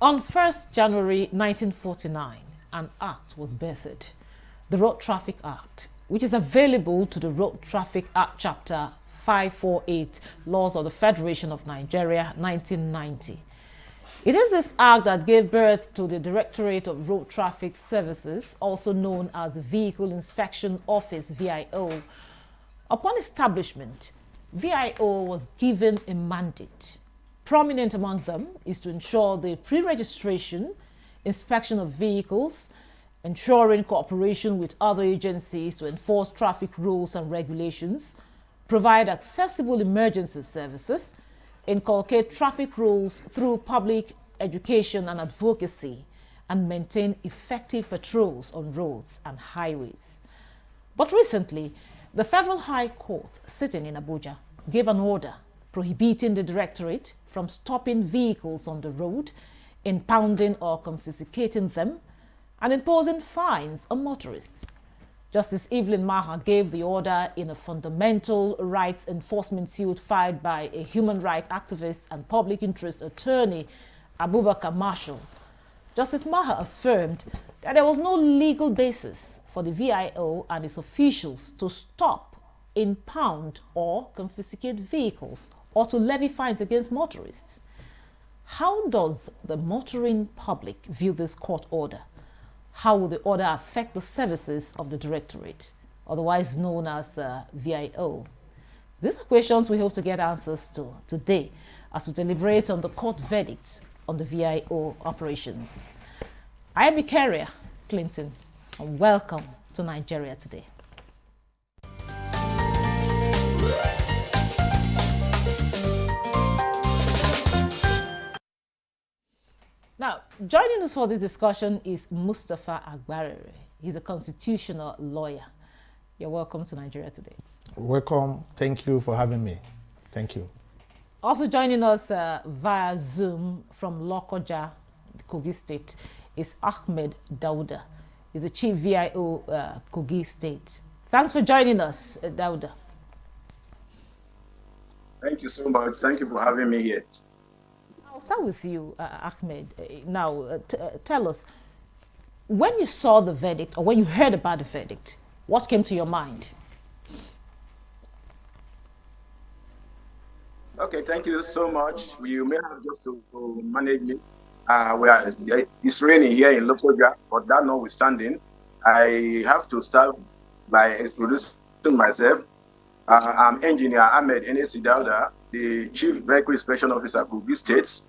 On 1st January 1949, an act was birthed, the Road Traffic Act, which is available to the Road Traffic Act Chapter 548, Laws of the Federation of Nigeria, 1990. It is this act that gave birth to the Directorate of Road Traffic Services, also known as the Vehicle Inspection Office, VIO. Upon establishment, VIO was given a mandate. Prominent among them is to ensure the pre-registration, inspection of vehicles, ensuring cooperation with other agencies to enforce traffic rules and regulations, provide accessible emergency services, inculcate traffic rules through public education and advocacy, and maintain effective patrols on roads and highways. But recently, the Federal High Court, sitting in Abuja, gave an order prohibiting the Directorate from stopping vehicles on the road, impounding or confiscating them, and imposing fines on motorists. Justice Evelyn Maha gave the order in a fundamental rights enforcement suit filed by a human rights activist and public interest attorney, Abubakar Marshall. Justice Maha affirmed that there was no legal basis for the VIO and its officials to stop, impound, or confiscate vehicles or to levy fines against motorists. How does the motoring public view this court order? How will the order affect the services of the Directorate, otherwise known as VIO? These are questions we hope to get answers to today as we deliberate on the court verdict on the VIO operations. I am Ikaria Clinton, and welcome to Nigeria Today. Now, joining us for this discussion is Mustafa Agbarere. He's a constitutional lawyer. You're welcome to Nigeria Today. Welcome. Thank you for having me. Thank you. Also joining us via Zoom from Lokoja, Kogi State, is Ahmed Dauda. He's the Chief VIO Kogi State. Thanks for joining us, Dauda. Thank you so much. Thank you for having me here. I'll start with you, Ahmed. Now, tell us, when you saw the verdict or when you heard about the verdict, what came to your mind? Okay, thank you so much. You may have just to manage me. It's raining here in Lokoja, but that notwithstanding, I have to start by introducing myself. I'm Engineer Ahmed Enesi Dauda, the Chief Vehicle Inspection Officer, Kogi State.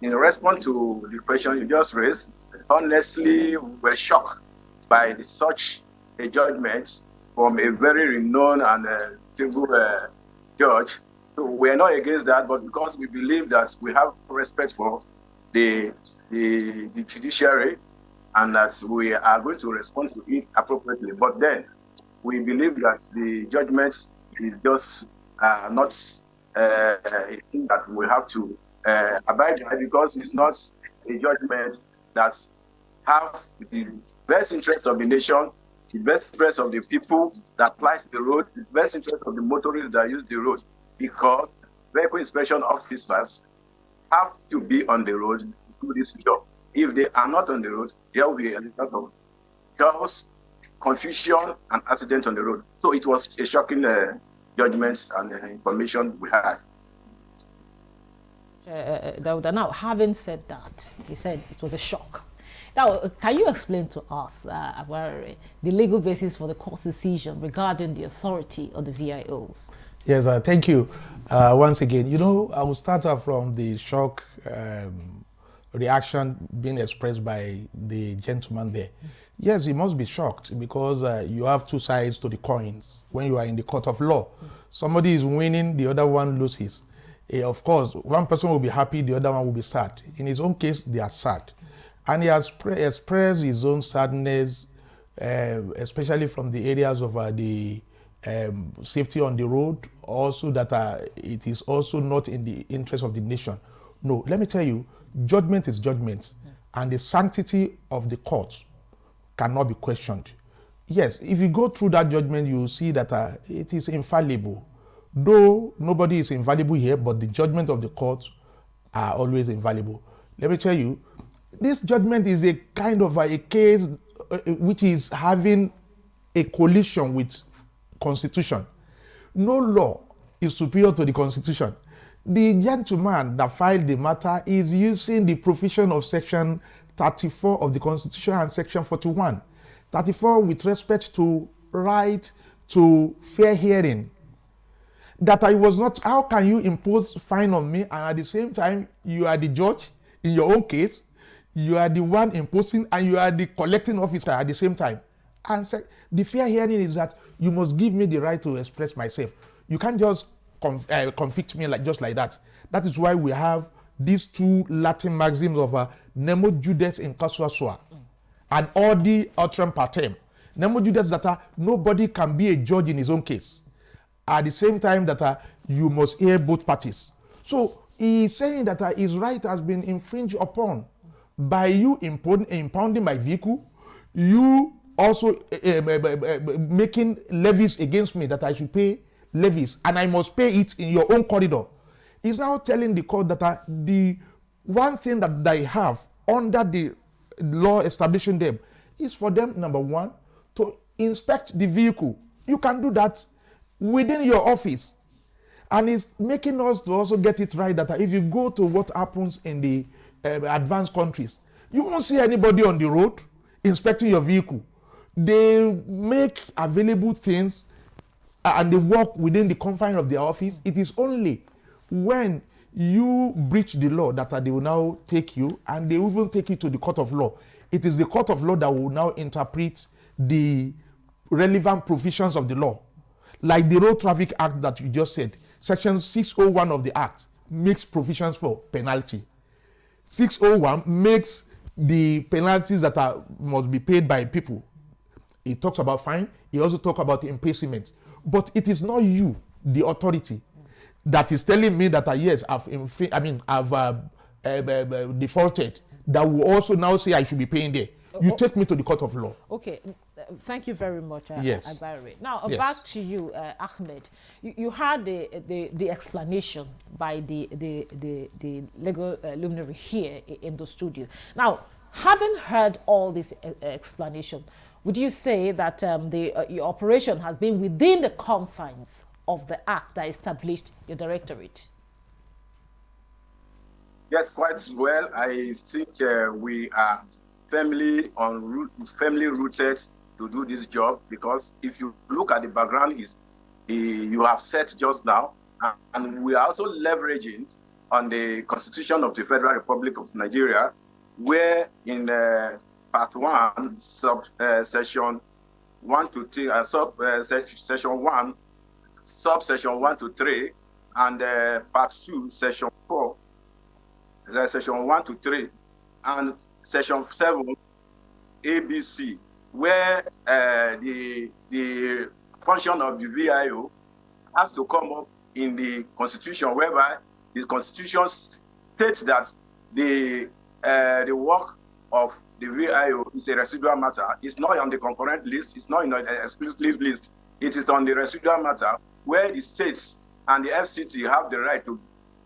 In response to the question you just raised, honestly, we were shocked by such a judgment from a very renowned and stable judge. So we're not against that, but because we believe that we have respect for the judiciary and that we are going to respond to it appropriately. But then we believe that the judgment is just not a thing that we have to abide by, because it's not a judgment that have the best interest of the nation, the best interest of the people that flies the road, the best interest of the motorists that use the road, because vehicle inspection officers have to be on the road to do this job. If they are not on the road, there will be a lot of chaos, confusion, and accident on the road. So it was a shocking judgment and information we had. Now, having said that, you said it was a shock. Now, can you explain to us, Agbarere, the legal basis for the court's decision regarding the authority of the VIOs? Yes, thank you. Once again, I will start off from the shock reaction being expressed by the gentleman there. Yes, he must be shocked because you have two sides to the coins when you are in the court of law. Somebody is winning, the other one loses. Of course, one person will be happy, the other one will be sad. In his own case, they are sad. And he has expressed his own sadness, especially from the areas of the safety on the road, also that it is also not in the interest of the nation. No, let me tell you, judgment is judgment, and the sanctity of the court cannot be questioned. Yes, if you go through that judgment, you will see that it is infallible. Though nobody is invaluable here, but the judgment of the court are always invaluable. let me tell you, this judgment is a kind of a case which is having a collision with constitution. No law is superior to the constitution. The gentleman that filed the matter is using the provision of section 34 of the constitution and section 41. 34 with respect to right to fair hearing. That I was not, how can you impose fine on me and at the same time you are the judge in your own case, you are the one imposing and you are the collecting officer at the same time. And the fair hearing is that you must give me the right to express myself. You can't just convict me just like that. That is why we have these two Latin maxims of nemo judes in casu sua and audi utrem partem. Nemo judes that nobody can be a judge in his own case. At the same time that you must hear both parties. So he is saying that his right has been infringed upon by you impounding my vehicle, you also making levies against me that I should pay levies and I must pay it in your own corridor. He's now telling the court that the one thing that they have under the law establishing them is for them, number one, to inspect the vehicle. You can do that within your office. And it's making us to also get it right that if you go to what happens in the advanced countries, you won't see anybody on the road inspecting your vehicle. They make available things and they work within the confines of their office. It is only when you breach the law that they will now take you, and they will even take you to the court of law. It is the court of law that will now interpret the relevant provisions of the law. Like the Road Traffic Act that you just said, Section 601 of the Act makes provisions for penalty. 601 makes the penalties that must be paid by people. It talks about fine. It also talks about imprisonment. But it is not you, the authority, that is telling me that yes, I've defaulted. That will also now say I should be paying there. You take me to the court of law. Okay, thank you very much, yes. Agbare. Now, yes. Back to you, Ahmed. You had the explanation by the legal luminary here in the studio. Now, having heard all this explanation, would you say that your operation has been within the confines of the act that established your directorate? Yes, quite well. I think we are firmly rooted to do this job, because if you look at the background you have set just now, and we are also leveraging on the Constitution of the Federal Republic of Nigeria, where in Part 1, Section 1 to 3, Section 1, Subsection 1 to 3, and Part 2, Section 4, Section 1 to 3, and Section 7, ABC, where the function of the VIO has to come up in the Constitution, whereby the Constitution states that the work of the VIO is a residual matter. It's not on the concurrent list. It's not in the exclusive list. It is on the residual matter, where the states and the FCT have the right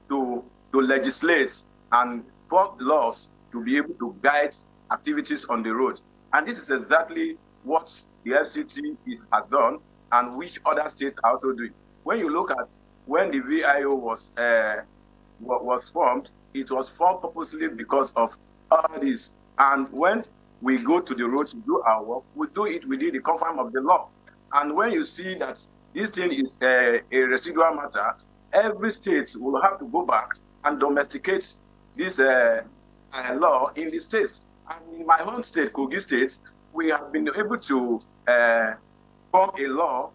to legislate and form laws to be able to guide activities on the road. And this is exactly what the FCT has done, and which other states are also doing. When you look at when the VIO was formed, it was formed purposely because of all this. And when we go to the road to do our work, we do it within the confines of the law. And when you see that this thing is a residual matter, every state will have to go back and domesticate this law in the states. And in my home state, Kogi State, we have been able to form a law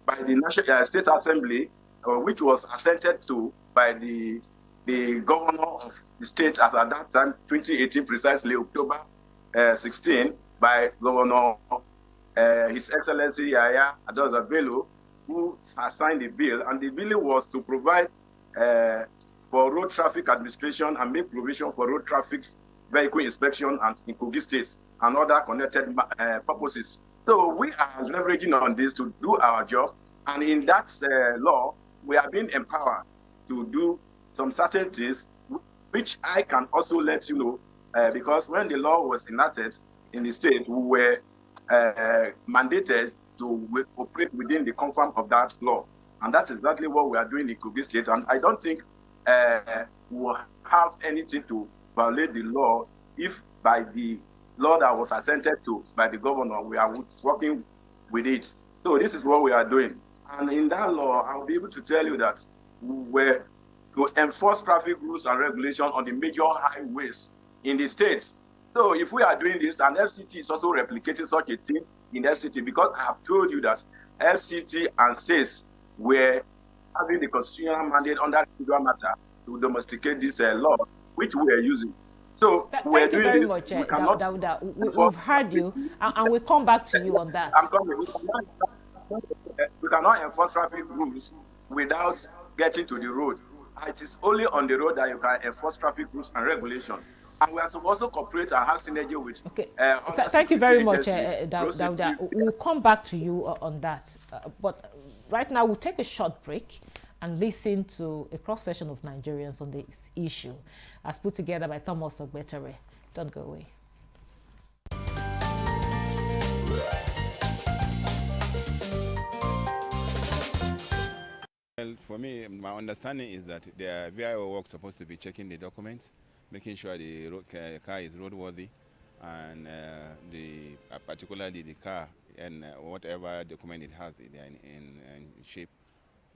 by the National State Assembly, which was assented to by the governor of the state at that time, 2018, precisely October 16, by Governor His Excellency Yaya Adoza Bello, who signed the bill. And the bill was to provide for road traffic administration and make provision for road traffic vehicle inspection and in Kogi State and other connected purposes. So we are leveraging on this to do our job. And in that law, we are being empowered to do some certain things which I can also let you know, because when the law was enacted in the state, we were mandated to operate within the confines of that law. And that's exactly what we are doing in Kogi State. And I don't think we will have anything to violate the law if by the law that was assented to by the governor, we are working with it. So this is what we are doing. And in that law, I'll be able to tell you that we were to enforce traffic rules and regulations on the major highways in the states. So if we are doing this, and FCT is also replicating such a thing in FCT, because I have told you that FCT and states were having the constitutional mandate under individual matter to domesticate this law, which we are using. So thank you very much, Dauda. We've heard you, and we'll come back to you on that. I'm coming. We cannot enforce traffic rules without getting to the road. It is only on the road that you can enforce traffic rules and regulations. And we are supposed to cooperate and have synergy with. Okay. Thank you very much, Dauda. We'll come back to you on that. But right now, we'll take a short break and listen to a cross-section of Nigerians on this issue, as put together by Thomas Ogbetere. Don't go away. Well, for me, my understanding is that the VIO work supposed to be checking the documents, making sure the car is roadworthy, and particularly the car and whatever document it has in shape.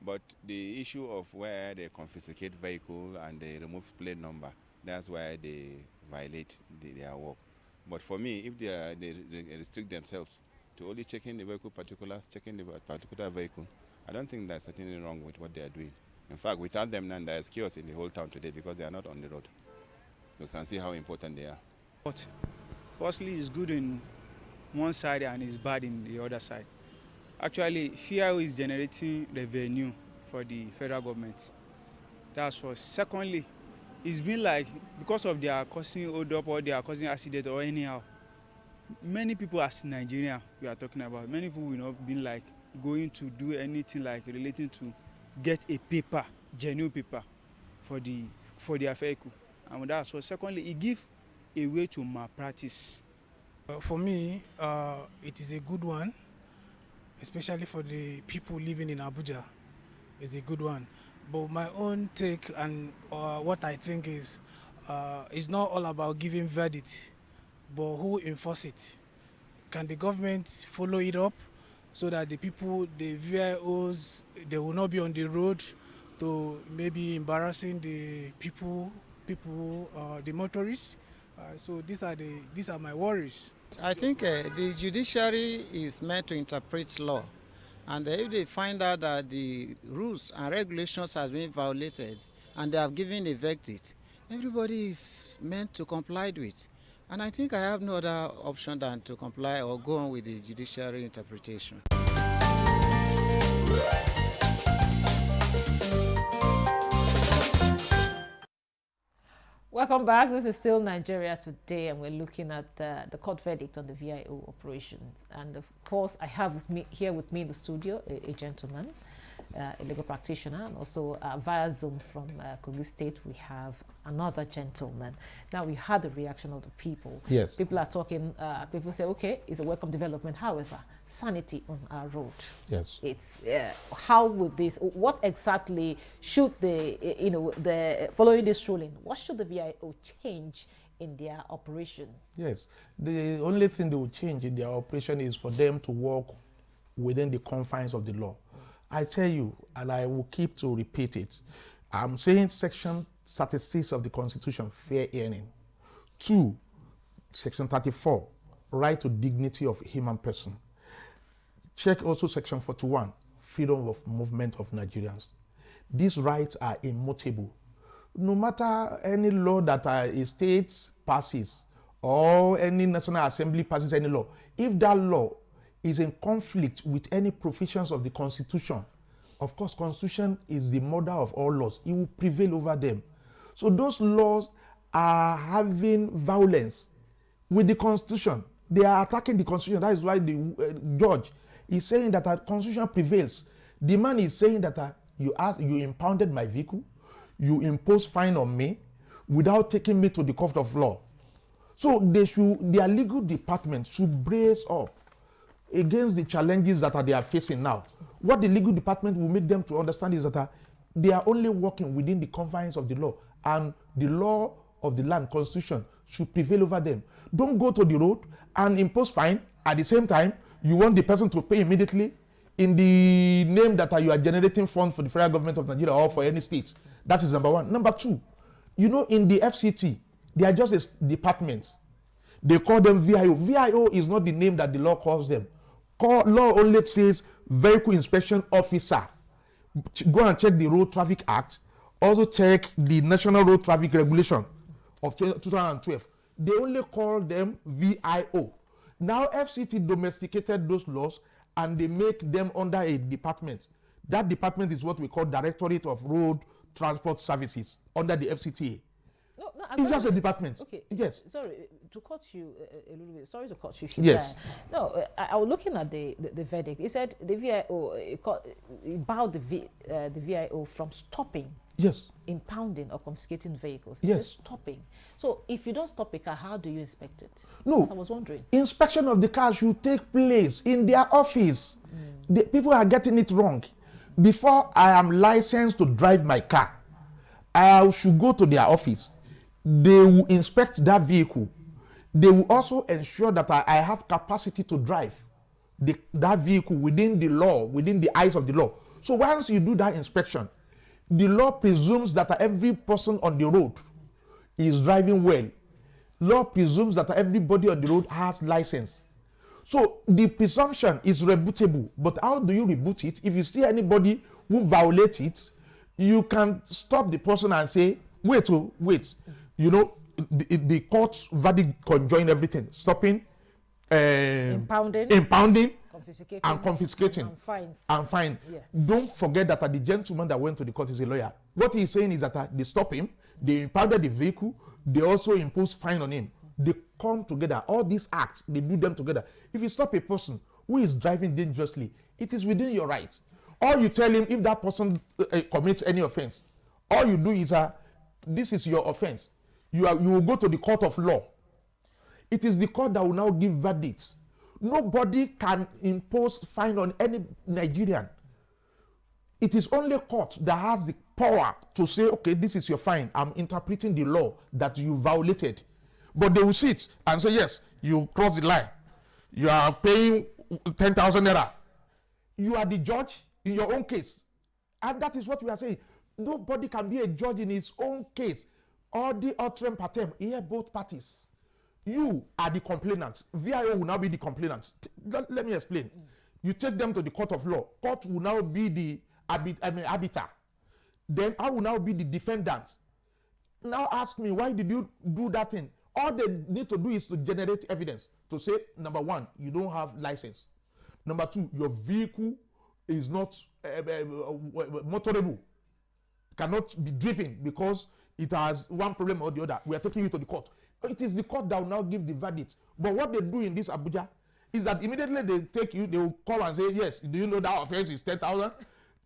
But the issue of where they confiscate vehicle and they remove plate number, that's why they violate their work. But for me, if they restrict themselves to only checking the vehicle particulars, checking the particular vehicle, I don't think there's anything wrong with what they are doing. In fact, without them, then there's chaos in the whole town today because they are not on the road. You can see how important they are. But firstly, it's good in one side and it's bad in the other side. Actually, VIO is generating revenue for the federal government. That's first. Secondly, it's been like, because of their causing hold up or they are causing accident or anyhow, many people as Nigerian we are talking about, many people will not be like going to do anything like relating to get a paper, genuine paper for their vehicle. And that's so. Secondly, it gives a way to malpractice. For me, it is a good one, especially for the people living in Abuja. It's a good one. But my own take and what I think is, it's not all about giving verdict, but who enforce it. Can the government follow it up so that the people, the VIOs, they will not be on the road to maybe embarrassing the people, the motorists? So these are my worries. I think the judiciary is meant to interpret law, and if they find out that the rules and regulations has been violated and they have given a verdict, everybody is meant to comply with. And I think I have no other option than to comply or go on with the judiciary interpretation. Welcome back. This is still Nigeria Today, and we're looking at the court verdict on the VIO operations. And of course, I have here with me in the studio a gentleman, a legal practitioner, and also via Zoom from Kogi State, we have another gentleman. Now, we had the reaction of the people. Yes. People are talking, people say, okay, it's a welcome development. However, sanity on our road. Yes. It's, how would this, what exactly should the following this ruling, what should the VIO change in their operation? Yes. The only thing they will change in their operation is for them to work within the confines of the law. I tell you, and I will keep to repeat it, I'm saying section 36 of the Constitution, fair hearing. 2, section 34, right to dignity of human person. Check also section 41, freedom of movement of Nigerians. These rights are immutable. No matter any law that a state passes or any National Assembly passes any law, if that law is in conflict with any provisions of the Constitution, of course, Constitution is the mother of all laws. It will prevail over them. So those laws are having violence with the Constitution. They are attacking the Constitution. That is why the judge is saying that our Constitution prevails. The man is saying that you impounded my vehicle, you imposed fine on me, without taking me to the court of law. So their legal department should brace up against the challenges that they are facing now. What the legal department will make them to understand is that they are only working within the confines of the law, and the law of the land, constitution, should prevail over them. Don't go to the road and impose fine. At the same time, you want the person to pay immediately in the name that you are generating funds for the federal government of Nigeria or for any state. That is number one. Number two, in the FCT, they are just a department. They call them VIO. VIO is not the name that the law calls them. Law only says vehicle inspection officer. Go and check the Road Traffic Act. Also check the National Road Traffic Regulation of 2012. They only call them VIO. Now FCT domesticated those laws and they make them under a department. That department is what we call Directorate of Road Transport Services under the FCTA. No, it's just a department. Okay. Yes. Sorry to cut you a little bit. Sorry to cut you. Yes. No, I was looking at the verdict. It said the VIO it bowed the VIO from stopping. Yes. Impounding or confiscating vehicles. Yes. It says stopping. So if you don't stop a car, how do you inspect it? No. Because I was wondering. Inspection of the car should take place in their office. The people are getting it wrong. Before I am licensed to drive my car, I should go to their office. They will inspect that vehicle. They will also ensure that I have capacity to drive that vehicle within the law, within the eyes of the law. So once you do that inspection, the law presumes that every person on the road is driving well. Law presumes that everybody on the road has license. So the presumption is rebutable. But how do you rebut it? If you see anybody who violates it, you can stop the person and say, wait. The court's verdict conjoined everything. Stopping, Impounding, and confiscating, and fines. Yeah. Don't forget that the gentleman that went to the court is a lawyer. What he's saying is that they stop him, they impounded the vehicle, they also impose fine on him. They come together. All these acts, they do them together. If you stop a person who is driving dangerously, it is within your rights. Or you tell him if that person commits any offense, all you do is this is your offense. You will go to the court of law. It is the court that will now give verdicts. Nobody can impose fine on any Nigerian. It is only court that has the power to say, okay, this is your fine. I'm interpreting the law that you violated. But they will sit and say, yes, you crossed the line. You are paying 10,000 naira. You are the judge in your own case. And that is what we are saying. Nobody can be a judge in his own case. All the utrem patem, here both parties. You are the complainant. VIO will now be the complainant. Let me explain. You take them to the court of law. Court will now be the arbiter. Then I will now be the defendant. Now ask me, why did you do that thing? All they need to do is to generate evidence to say, number one, you don't have license. Number two, your vehicle is not motorable, cannot be driven because it has one problem or the other. We are taking you to the court. It is the court that will now give the verdict. But what they do in this Abuja is that immediately they take you, they will call and say, yes, do you know that offense is 10,000?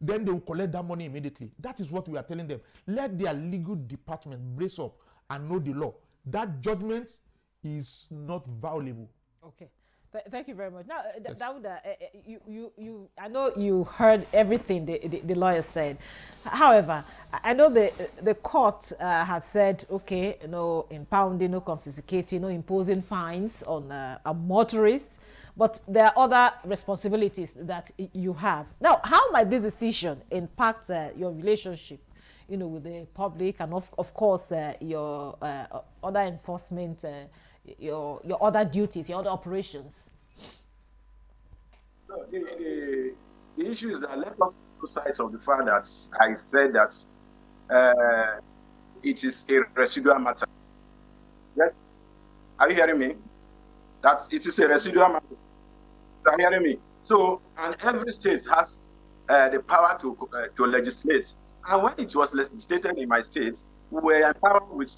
Then they will collect that money immediately. That is what we are telling them. Let their legal department brace up and know the law. That judgment is not violable. Okay. Thank you very much. Now, Yes. Dauda, I know you heard everything the lawyer said. However, I know the court has said, okay, no impounding, no confiscating, no imposing fines on motorists, but there are other responsibilities that you have. Now, how might this decision impact your relationship, with the public and of course your other enforcement? Your other duties, your other operations? The issue is that let us lose sight of the fact that I said that it is a residual matter. Yes? Are you hearing me? That it is a residual matter. Are you hearing me? So, and every state has the power to legislate. And when it was legislated in my state, we were empowered with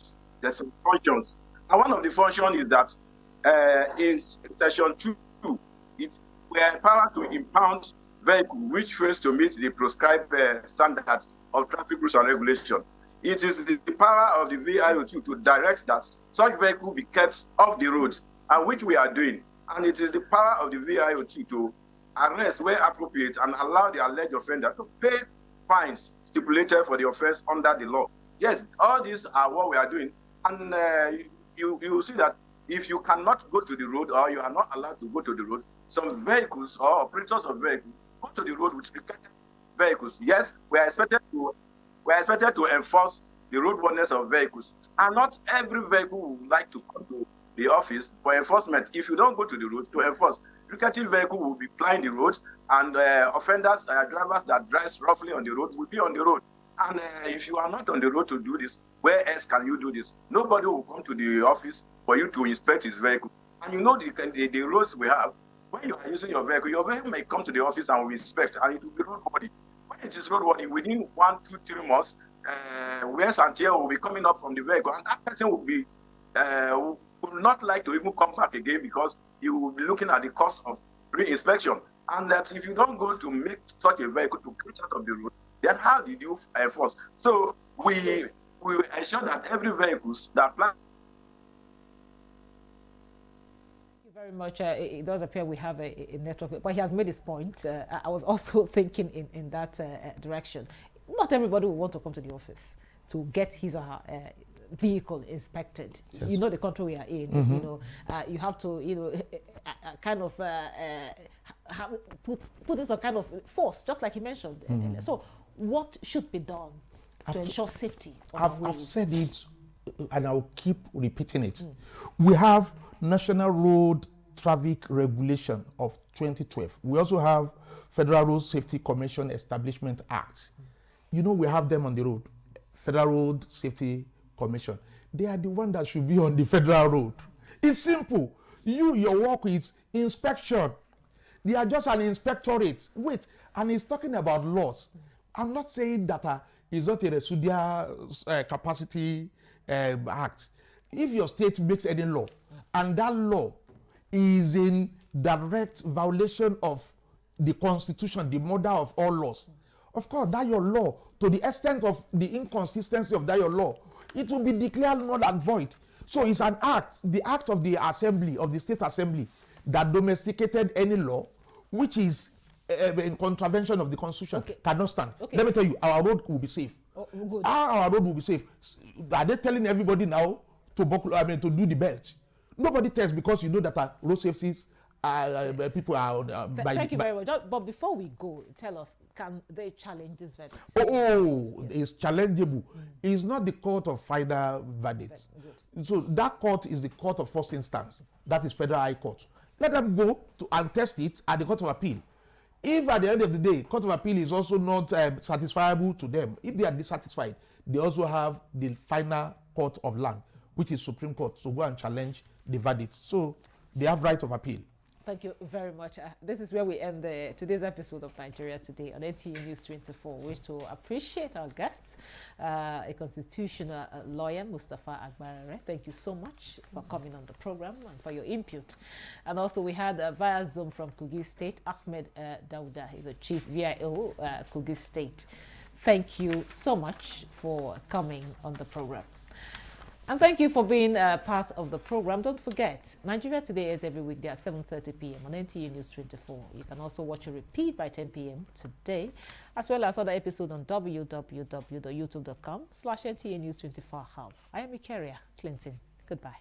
some functions. And one of the functions is that in section 2, we are empowered to impound vehicles which fails to meet the prescribed standards of traffic rules and regulation. it is the power of the VIO to direct that such vehicle be kept off the roads, and which we are doing. And it is the power of the VIO to arrest where appropriate and allow the alleged offender to pay fines stipulated for the offense under the law. Yes, all these are what we are doing. And you see that if you cannot go to the road, or you are not allowed to go to the road, some vehicles or operators of vehicles go to the road with restricted vehicles. Yes, we are expected to enforce the roadworthiness of vehicles. And not every vehicle would like to come to the office for enforcement. If you don't go to the road to enforce, recreative vehicle will be plying the roads, and offenders, drivers that drive roughly on the road will be on the road. And if you are not on the road to do this, where else can you do this? Nobody will come to the office for you to inspect his vehicle. And you know the roads we have, when you are using your vehicle may come to the office and will inspect, and it will be roadworthy. When it is roadworthy, within 1, 2, 3 months, where NTA will be coming up from the vehicle, and that person will be would not like to even come back again, because you will be looking at the cost of re-inspection. And that if you don't go to make such a vehicle to get out of the road, then how did you enforce? So we will ensure that every vehicles that plan. Thank you very much. It does appear we have a network, but he has made his point. I was also thinking in that direction. Not everybody will want to come to the office to get his or her vehicle inspected. Yes. You know the country we are in. You know, you have to kind of put in some kind of force, just like he mentioned. So what should be done to ensure safety on the roads? I've said it, and I'll keep repeating it. We have National Road Traffic Regulation of 2012. We also have Federal Road Safety Commission Establishment Act. You know, we have them on the road. Federal Road Safety Commission. They are the one that should be on the federal road. It's simple. Your work is inspection. They are just an inspectorate. Wait, and he's talking about laws. I'm not saying that it's not a residual capacity act. If your state makes any law, and that law is in direct violation of the Constitution, the mother of all laws, of course, that your law, to the extent of the inconsistency of that your law, it will be declared null and void. So it's an act, the act of the assembly, of the state assembly, that domesticated any law which is in contravention of the Constitution. Okay. Cannot stand. Okay. Let me tell you, our road will be safe. Oh, good. Our road will be safe. Are they telling everybody now to to do the belt? Nobody tells, because you know that road safeties people are thank you very much. But before we go, tell us, can they challenge this verdict? It's challengeable. It's not the court of final verdict. So that court is the court of first instance. That is Federal High Court. Let them go and test it at the Court of Appeal. If at the end of the day, Court of Appeal is also not satisfiable to them, if they are dissatisfied, they also have the final court of land, which is Supreme Court, to go and challenge the verdict. So they have right of appeal. Thank you very much. This is where we end today's episode of Nigeria Today on NTA News 24. We wish to appreciate our guests, a constitutional lawyer, Mustafa Agbarare. Thank you so much for coming on the program and for your input. And also we had via Zoom from Kogi State, Ahmed Dauda. He's the Chief VIO, Kogi State. Thank you so much for coming on the program. And thank you for being part of the program. Don't forget, Nigeria Today is every weekday at 7:30 p.m. on NTA News 24. You can also watch a repeat by 10 p.m. today, as well as other episodes on www.youtube.com/NTA News 24 Hub. I am Ikaria Clinton. Goodbye.